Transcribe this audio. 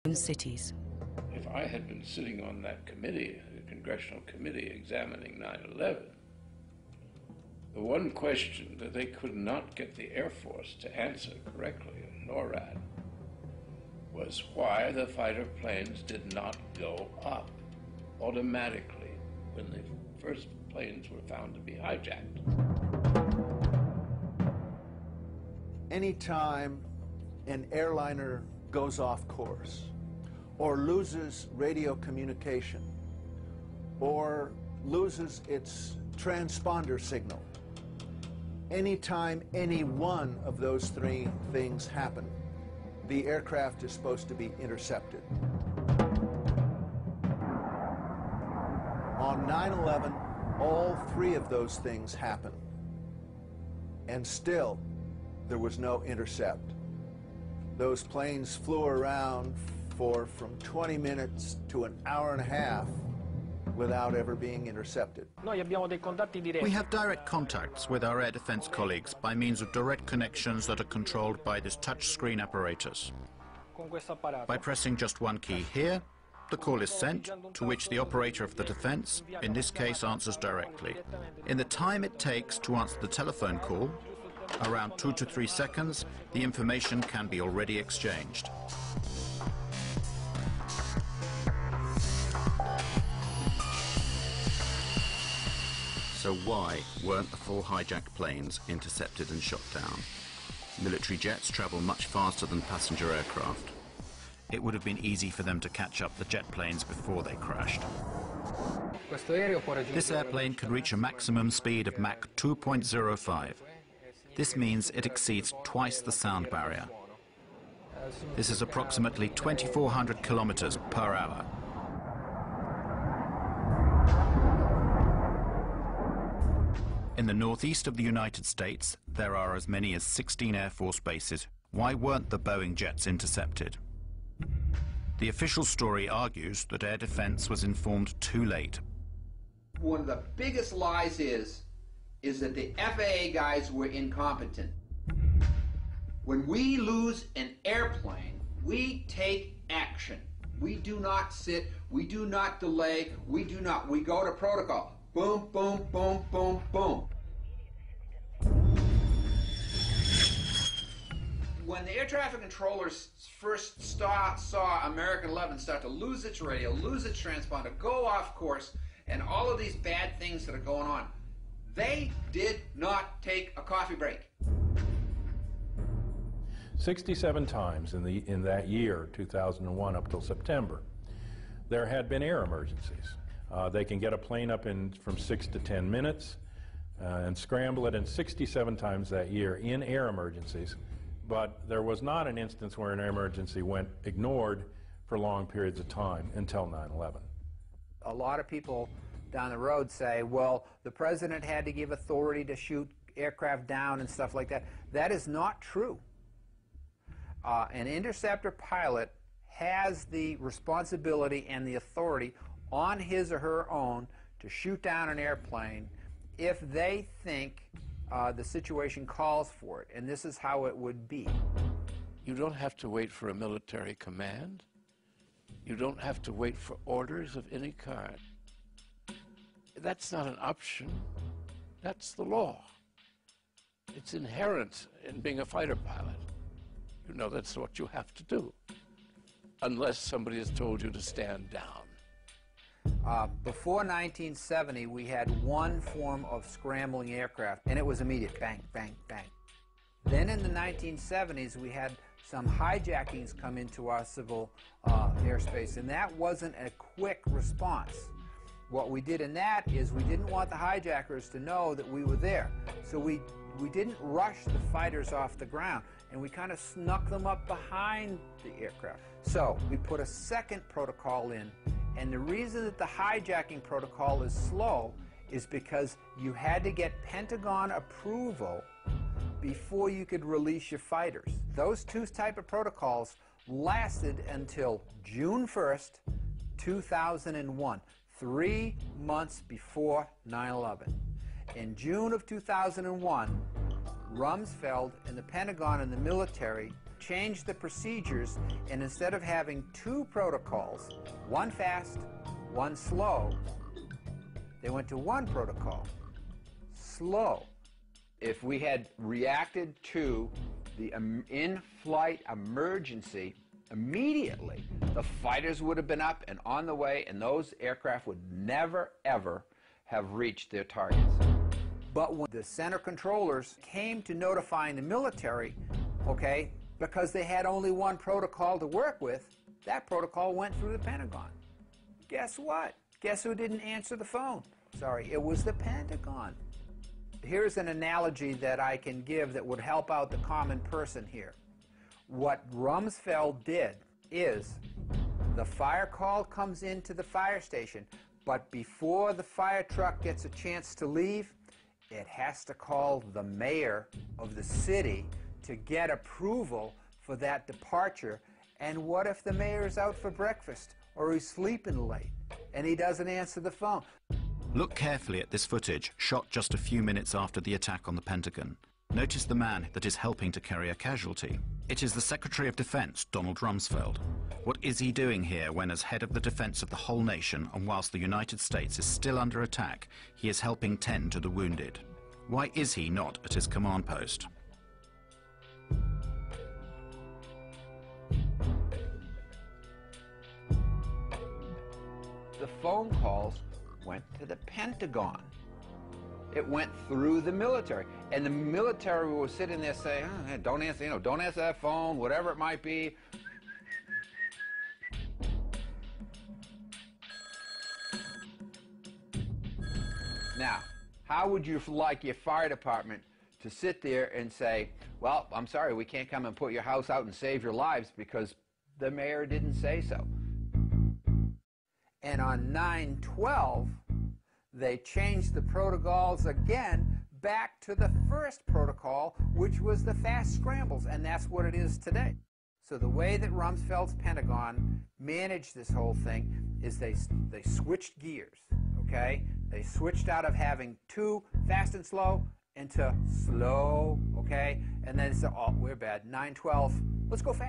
cities. If I had been sitting on that committee, the congressional committee examining 9/11, the one question that they could not get the Air Force to answer correctly, NORAD, was why the fighter planes did not go up automatically when the first planes were found to be hijacked. Anytime an airliner goes off course or loses radio communication or loses its transponder signal, anytime any one of those three things happen, the aircraft is supposed to be intercepted. On 9/11, all three of those things happened, and still there was no intercept. Those planes flew around for from 20 minutes to an hour and a half without ever being intercepted. We have direct contacts with our air defense colleagues by means of direct connections that are controlled by this touchscreen apparatus. By pressing just one key here, the call is sent, to which the operator of the defense, in this case, answers directly. In the time it takes to answer the telephone call, around 2 to 3 seconds, the information can be already exchanged. So why weren't the 4 hijacked planes intercepted and shot down? Military jets travel much faster than passenger aircraft. It would have been easy for them to catch up the jet planes before they crashed. This airplane can reach a maximum speed of Mach 2.05. This means it exceeds twice the sound barrier. This is approximately 2,400 kilometers per hour. In the northeast of the United States, there are as many as 16 Air Force bases. Why weren't the Boeing jets intercepted? The official story argues that air defense was informed too late. One of the biggest lies is that the FAA guys were incompetent. When we lose an airplane, we take action. We do not sit, we do not delay, we go to protocol. Boom, boom, boom, boom, boom. When the air traffic controllers first saw American 11 start to lose its radio, lose its transponder, go off course, and all of these bad things that are going on, they did not take a coffee break. 67 times in that year, 2001, up till September, there had been air emergencies. They can get a plane up in from 6 to 10 minutes and scramble it, and 67 times that year in air emergencies. But there was not an instance where an air emergency went ignored for long periods of time until 9/11. A lot of people down the road say, well, the president had to give authority to shoot aircraft down and stuff like that. That is not true. An interceptor pilot has the responsibility and the authority on his or her own to shoot down an airplane if they think the situation calls for it, and this is how it would be. You don't have to wait for a military command. You don't have to wait for orders of any kind. That's not an option. That's the law. It's inherent in being a fighter pilot. You know that's what you have to do, unless somebody has told you to stand down. Before 1970, we had one form of scrambling aircraft, and it was immediate, bang, bang, bang. Then in the 1970s, we had some hijackings come into our civil airspace, and that wasn't a quick response. What we did in that is we didn't want the hijackers to know that we were there, so we didn't rush the fighters off the ground, and we kind of snuck them up behind the aircraft. So we put a second protocol in, and the reason that the hijacking protocol is slow is because you had to get Pentagon approval before you could release your fighters. Those two type of protocols lasted until June 1st, 2001, 3 months before 9/11. In June of 2001, Rumsfeld and the Pentagon and the military changed the procedures, and instead of having two protocols, one fast, one slow, they went to one protocol, slow. If we had reacted to the in-flight emergency immediately, the fighters would have been up and on the way, and those aircraft would never, ever have reached their targets. But when the center controllers came to notifying the military, okay, because they had only one protocol to work with, that protocol went through the Pentagon. Guess what? Guess who didn't answer the phone? Sorry, it was the Pentagon. Here's an analogy that I can give that would help out the common person here. What Rumsfeld did is the fire call comes into the fire station, but before the fire truck gets a chance to leave, it has to call the mayor of the city to get approval for that departure. And what if the mayor's out for breakfast or he's sleeping late and he doesn't answer the phone? Look carefully at this footage, shot just a few minutes after the attack on the Pentagon. Notice the man that is helping to carry a casualty. It is the Secretary of Defense, Donald Rumsfeld. What is he doing here when, as head of the defense of the whole nation, and whilst the United States is still under attack, he is helping tend to the wounded? Why is he not at his command post? The phone calls went to the Pentagon. It went through the military, and the military was sitting there saying, oh, hey, don't answer, don't answer that phone, whatever it might be. Now, how would you like your fire department to sit there and say, well, I'm sorry, we can't come and put your house out and save your lives because the mayor didn't say so? And on 9/12, they changed the protocols again back to the first protocol, which was the fast scrambles, and that's what it is today. So the way that Rumsfeld's Pentagon managed this whole thing is they switched gears, okay? They switched out of having two fast and slow into slow, okay? And then said, oh, we're bad, 9/12, let's go fast.